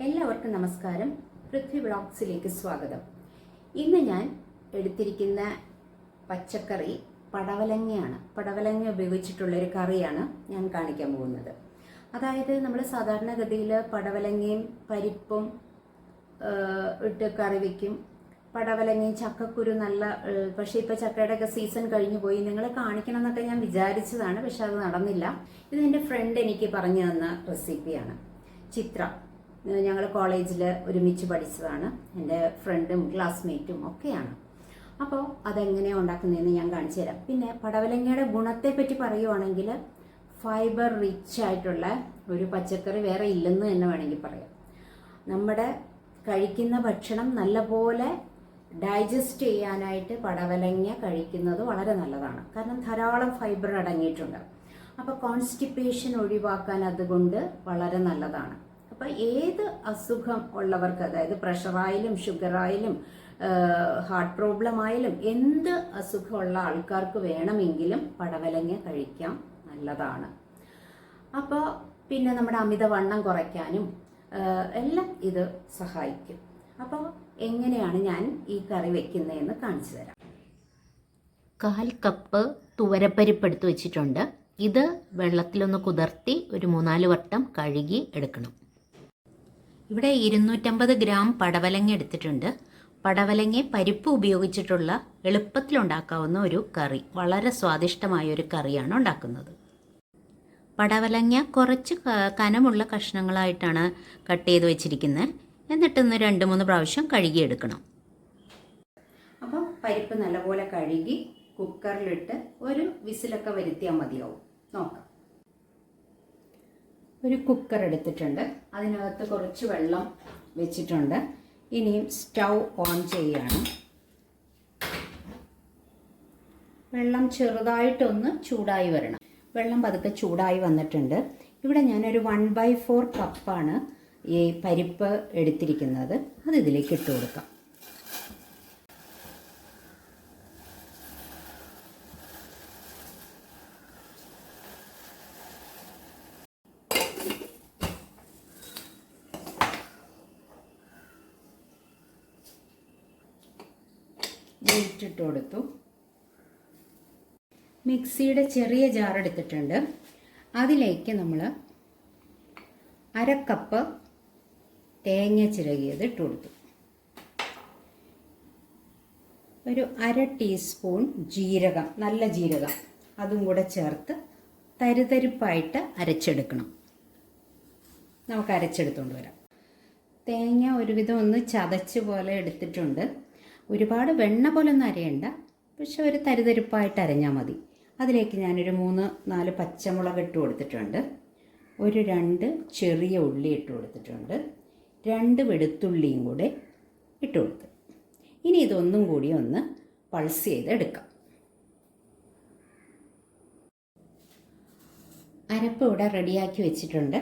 എല്ലാവർക്കും നമസ്കാരം. പൃഥ്വി വ്ളോഗ്സിലേക്ക് സ്വാഗതം. ഇന്ന് ഞാൻ എടുത്തിരിക്കുന്ന പച്ചക്കറി പടവലങ്ങയാണ്. പടവലങ്ങ ഉപയോഗിച്ചിട്ടുള്ളൊരു കറിയാണ് ഞാൻ കാണിക്കാൻ പോകുന്നത്. അതായത് നമ്മൾ സാധാരണഗതിയിൽ പടവലങ്ങയും പരിപ്പും ഇട്ട് കറി വയ്ക്കും. പടവലങ്ങയും ചക്കക്കുരു നല്ല, പക്ഷേ ഇപ്പോൾ ചക്കയുടെയൊക്കെ സീസൺ കഴിഞ്ഞു പോയി. നിങ്ങളെ കാണിക്കണം എന്നൊക്കെ ഞാൻ വിചാരിച്ചതാണ്, പക്ഷെ അത് നടന്നില്ല. ഇത് എൻ്റെ ഫ്രണ്ട് എനിക്ക് പറഞ്ഞു തന്ന റെസിപ്പിയാണ്. ചിത്ര, ഞങ്ങൾ കോളേജിൽ ഒരുമിച്ച് പഠിച്ചതാണ്. എൻ്റെ ഫ്രണ്ടും ക്ലാസ്മേറ്റും ഒക്കെയാണ്. അപ്പോൾ അതെങ്ങനെയാണ് ഉണ്ടാക്കുന്നതെന്ന് ഞാൻ കാണിച്ചു തരാം. പിന്നെ പടവലങ്ങയുടെ ഗുണത്തെപ്പറ്റി പറയുവാണെങ്കിൽ ഫൈബർ റിച്ച് ആയിട്ടുള്ള ഒരു പച്ചക്കറി വേറെ ഇല്ലെന്ന് തന്നെ വേണമെങ്കിൽ പറയാം. നമ്മുടെ കഴിക്കുന്ന ഭക്ഷണം നല്ലപോലെ ഡൈജസ്റ്റ് ചെയ്യാനായിട്ട് പടവലങ്ങ കഴിക്കുന്നത് വളരെ നല്ലതാണ്. കാരണം ധാരാളം ഫൈബർ അടങ്ങിയിട്ടുണ്ട്. അപ്പോൾ കോൺസ്റ്റിപ്പേഷൻ ഒഴിവാക്കാൻ അതുകൊണ്ട് വളരെ നല്ലതാണ്. അപ്പോൾ ഏത് അസുഖം ഉള്ളവർക്ക്, അതായത് പ്രഷറായാലും ഷുഗറായാലും ഹാർട്ട് പ്രോബ്ലം ആയാലും എന്ത് അസുഖമുള്ള ആൾക്കാർക്ക് വേണമെങ്കിലും പടവലങ്ങ കഴിക്കാം, നല്ലതാണ്. അപ്പോൾ പിന്നെ നമ്മുടെ അമിതവണ്ണം കുറയ്ക്കാനും എല്ലാം ഇത് സഹായിക്കും. അപ്പോൾ എങ്ങനെയാണ് ഞാൻ ഈ കറി വെക്കുന്നതെന്ന് കാണിച്ചു തരാം. 1/4 കപ്പ് തുവരപ്പരിപ്പ് എടുത്ത് വെച്ചിട്ടുണ്ട്. ഇത് വെള്ളത്തിലൊന്ന് കുതിർത്തി ഒരു 3-4 വട്ടം കഴുകി എടുക്കണം. ഇവിടെ 250 ഗ്രാം പടവലങ്ങ എടുത്തിട്ടുണ്ട്. പടവലങ്ങ പരിപ്പ് ഉപയോഗിച്ചിട്ടുള്ള എളുപ്പത്തിലുണ്ടാക്കാവുന്ന ഒരു കറി, വളരെ സ്വാദിഷ്ടമായ ഒരു കറിയാണ് ഉണ്ടാക്കുന്നത്. പടവലങ്ങ കുറച്ച് കനമുള്ള കഷ്ണങ്ങളായിട്ടാണ് കട്ട് ചെയ്ത് വെച്ചിരിക്കുന്നത്. എന്നിട്ടൊന്ന് 2-3 പ്രാവശ്യം കഴുകിയെടുക്കണം. അപ്പം പരിപ്പ് നല്ലപോലെ കഴുകി കുക്കറിലിട്ട് ഒരു വിസിലൊക്കെ വരുത്തിയാൽ മതിയാവും. നോക്കാം. ഒരു കുക്കർ എടുത്തിട്ടുണ്ട്. അതിനകത്ത് കുറച്ച് വെള്ളം വെച്ചിട്ടുണ്ട്. ഇനിയും സ്റ്റൗ ഓൺ ചെയ്യുകയാണ്. വെള്ളം ചെറുതായിട്ടൊന്ന് ചൂടായി വരണം. വെള്ളം പതുക്കെ ചൂടായി വന്നിട്ടുണ്ട്. ഇവിടെ ഞാനൊരു 1/4 കപ്പാണ് ഈ പരിപ്പ് എടുത്തിരിക്കുന്നത്. അത് ഇതിലേക്ക് ഇട്ട് കൊടുക്കാം. ഇട്ട് കൊടുത്തു. മിക്സിയുടെ ചെറിയ ജാർ എടുത്തിട്ടുണ്ട്. അതിലേക്ക് നമ്മൾ 1/2 കപ്പ് തേങ്ങ ചിരകിയത് ഇട്ട് കൊടുത്തു. ഒരു 1/2 ടീസ്പൂൺ ജീരകം, നല്ല ജീരകം, അതും കൂടെ ചേർത്ത് തരിതരിപ്പായിട്ട് അരച്ചെടുക്കണം. നമുക്ക് അരച്ചെടുത്തുകൊണ്ട് വരാം. തേങ്ങ ഒരുവിധം ഒന്ന് ചതച്ച് പോലെ എടുത്തിട്ടുണ്ട്. ഒരുപാട് വെണ്ണ പോലെ ഒന്നും അരയണ്ട, പക്ഷെ ഒരു തരിതരിപ്പായിട്ട് അരഞ്ഞാൽ മതി. അതിലേക്ക് ഞാനൊരു 3-4 പച്ചമുളക് ഇട്ട് കൊടുത്തിട്ടുണ്ട്. ഒരു 2 ചെറിയ ഉള്ളി ഇട്ട് കൊടുത്തിട്ടുണ്ട്. 2 വെളുത്തുള്ളിയും കൂടെ ഇട്ട് കൊടുത്ത് ഇനി ഇതൊന്നും കൂടി ഒന്ന് പൾസ് ചെയ്തെടുക്കാം. അരപ്പ് ഇവിടെ റെഡിയാക്കി വെച്ചിട്ടുണ്ട്.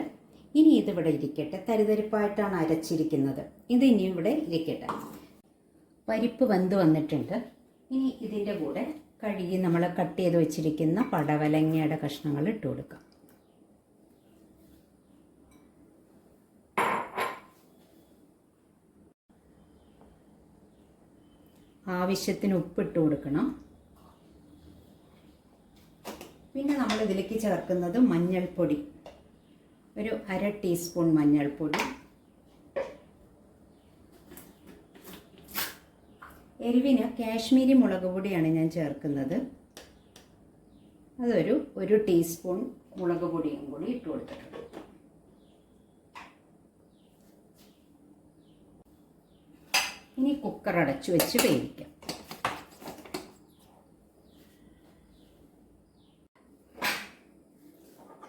ഇനി ഇതിവിടെ ഇരിക്കട്ടെ. തരിതരിപ്പായിട്ടാണ് അരച്ചിരിക്കുന്നത്. ഇത് ഇനി ഇവിടെ ഇരിക്കട്ടെ. പരിപ്പ് വെന്ത് വന്നിട്ടുണ്ട്. ഇനി ഇതിൻ്റെ കൂടെ കഴുകി നമ്മൾ കട്ട് ചെയ്ത് വെച്ചിരിക്കുന്ന പടവലങ്ങയുടെ കഷ്ണങ്ങൾ ഇട്ട് കൊടുക്കാം. ആവശ്യത്തിന് ഉപ്പിട്ട് കൊടുക്കണം. പിന്നെ നമ്മൾ ഇതിലേക്ക് ചേർക്കുന്നത് മഞ്ഞൾപ്പൊടി, ഒരു 1/2 ടീസ്പൂൺ മഞ്ഞൾപ്പൊടി. എരിവിന് കാശ്മീരി മുളക് പൊടിയാണ് ഞാൻ ചേർക്കുന്നത്. അതൊരു 1 ടീസ്പൂൺ മുളക് പൊടിയും കൂടി ഇട്ട് കൊടുത്തിട്ടുണ്ട്. ഇനി കുക്കർ അടച്ചു വെച്ച് വേവിക്കാം.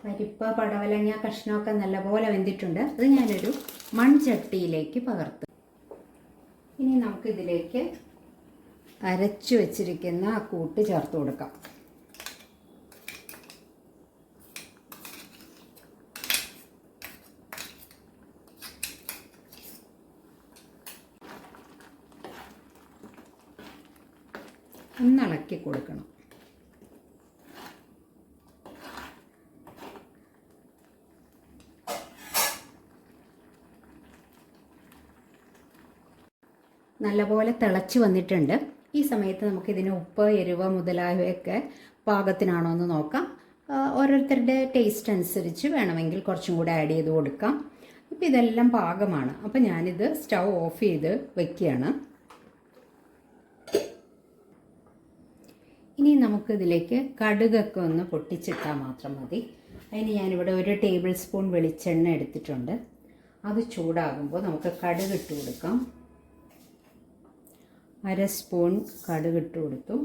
പരിപ്പ് പടവലങ്ങ കഷ്ണമൊക്കെ നല്ലപോലെ വെന്തിട്ടുണ്ട്. അത് ഞാനൊരു മൺചട്ടിയിലേക്ക് പകർത്തും. ഇനി നമുക്കിതിലേക്ക് അരച്ചു വെച്ചിരിക്കുന്ന ആ കൂട്ട് ചേർത്ത് കൊടുക്കാം. ഒന്ന് ഇളക്കി കൊടുക്കണം. നല്ലപോലെ തിളച്ച് വന്നിട്ടുണ്ട്. ഈ സമയത്ത് നമുക്കിതിന് ഉപ്പ്, എരിവ് മുതലായവയൊക്കെ പാകത്തിനാണോ എന്ന് നോക്കാം. ഓരോരുത്തരുടെ ടേസ്റ്റ് അനുസരിച്ച് വേണമെങ്കിൽ കുറച്ചും കൂടെ ആഡ് ചെയ്ത് കൊടുക്കാം. ഇപ്പം ഇതെല്ലാം പാകമാണ്. അപ്പം ഞാനിത് സ്റ്റൗ ഓഫ് ചെയ്ത് വയ്ക്കുകയാണ്. ഇനി നമുക്കിതിലേക്ക് കടുകൊക്കെ ഒന്ന് പൊട്ടിച്ചിട്ടാൽ മാത്രം മതി. അതിന് ഞാനിവിടെ 1 ടേബിൾ സ്പൂൺ വെളിച്ചെണ്ണ എടുത്തിട്ടുണ്ട്. അത് ചൂടാകുമ്പോൾ നമുക്ക് കടുക് ഇട്ട് കൊടുക്കാം. 1/2 സ്പൂൺ കടുക് ഇട്ട് കൊടുത്തു.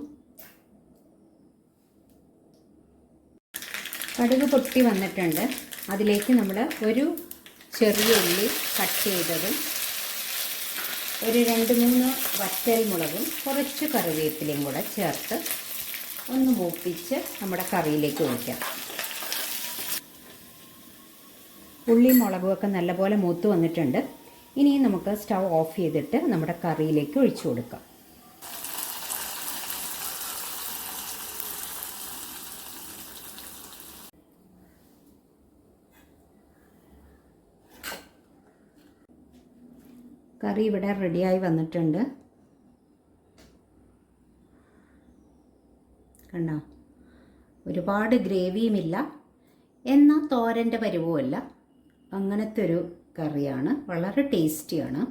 കടുക് പൊട്ടി വന്നിട്ടുണ്ട്. അതിലേക്ക് നമ്മൾ ഒരു ചെറിയ ഉള്ളി കട്ട് ചെയ്തതും 2-3 വറ്റൽ മുളകും കുറച്ച് കറിവേപ്പിലയും കൂടെ ചേർത്ത് ഒന്ന് മൂപ്പിച്ച് നമ്മുടെ കറിയിലേക്ക് ഒഴിക്കാം. ഉള്ളിയും മുളകും ഒക്കെ നല്ലപോലെ മൂത്ത് വന്നിട്ടുണ്ട്. ഇനി നമുക്ക് സ്റ്റൗ ഓഫ് ചെയ്തിട്ട് നമ്മുടെ കറിയിലേക്ക് ഒഴിച്ചു കൊടുക്കാം. കറി ഇവിടെ റെഡിയായി വന്നിട്ടുണ്ട്. കണ്ടോ, ഒരുപാട് ഗ്രേവിയുമില്ല, എന്നാൽ തോരൻ്റെ പരുവുമല്ല. അങ്ങനത്തെ ഒരു കറിയാണ്. വളരെ ടേസ്റ്റിയാണ്.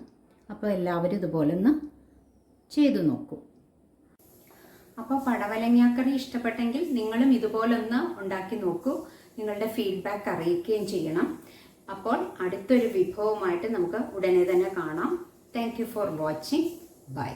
അപ്പോൾ എല്ലാവരും ഇതുപോലെ ഒന്ന് ചെയ്തു നോക്കൂ. അപ്പോൾ പടവലങ്ങാക്കറി ഇഷ്ടപ്പെട്ടെങ്കിൽ നിങ്ങളും ഇതുപോലൊന്ന് ഉണ്ടാക്കി നോക്കൂ. നിങ്ങളുടെ ഫീഡ്ബാക്ക് അറിയിക്കുകയും ചെയ്യണം. അപ്പോൾ അടുത്തൊരു വിഭവമായിട്ട് നമുക്ക് ഉടനെ തന്നെ കാണാം. Thank you for watching. By.